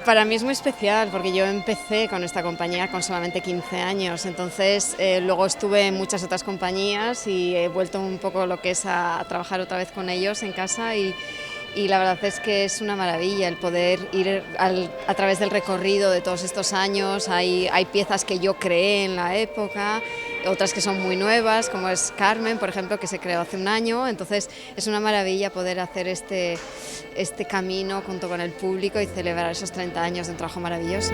Para mí es muy especial porque yo empecé con esta compañía con solamente 15 años, entonces luego estuve en muchas otras compañías y he vuelto un poco lo que es a trabajar otra vez con ellos en casa y la verdad es que es una maravilla el poder ir a través del recorrido de todos estos años. Hay piezas que yo creé en la época, otras que son muy nuevas, como es Carmen, por ejemplo, que se creó hace un año, entonces es una maravilla poder hacer este camino junto con el público y celebrar esos 30 años de un trabajo maravilloso.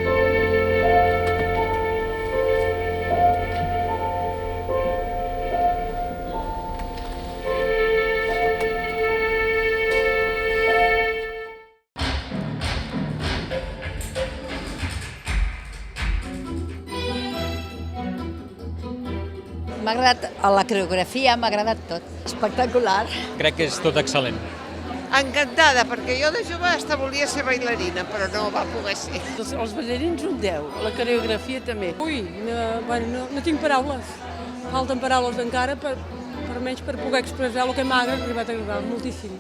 M'ha agradat la coreografia, m'ha agradat tot. Espectacular. Crec que és tot excel·lent. Encantada, perquè jo de jove hasta volia ser bailarina, però no va poder ser. Els ballarins un 10, la coreografia també. Ui, no tinc paraules. Falten paraules encara per almenys per poder expressar el que m'ha arribat a agradar moltíssim.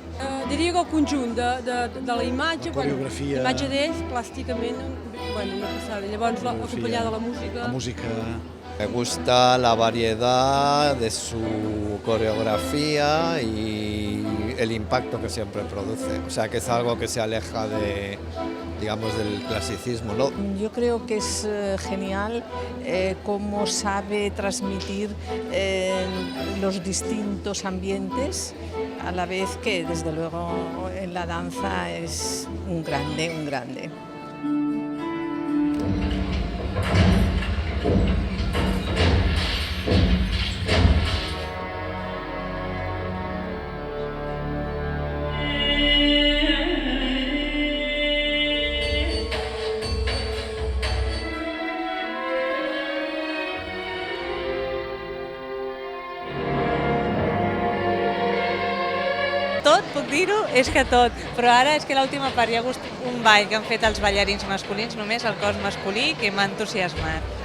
Diria que el conjunt de la imatge, coreografia, l'imatge d'ells, plàsticament, una passada. Llavors, acompanyada de la música. La música. Me gusta la variedad de su coreografía y el impacto que siempre produce. O sea, que es algo que se aleja de, digamos, del clasicismo, ¿no? Yo creo que es genial cómo sabe transmitir los distintos ambientes, a la vez que, desde luego, en la danza es un grande, un grande. Tot, puc dir-ho? És que tot. Però ara és que l'última part hi ha hagut un ball que han fet els ballarins masculins, només el cos masculí, que m'ha entusiasmat.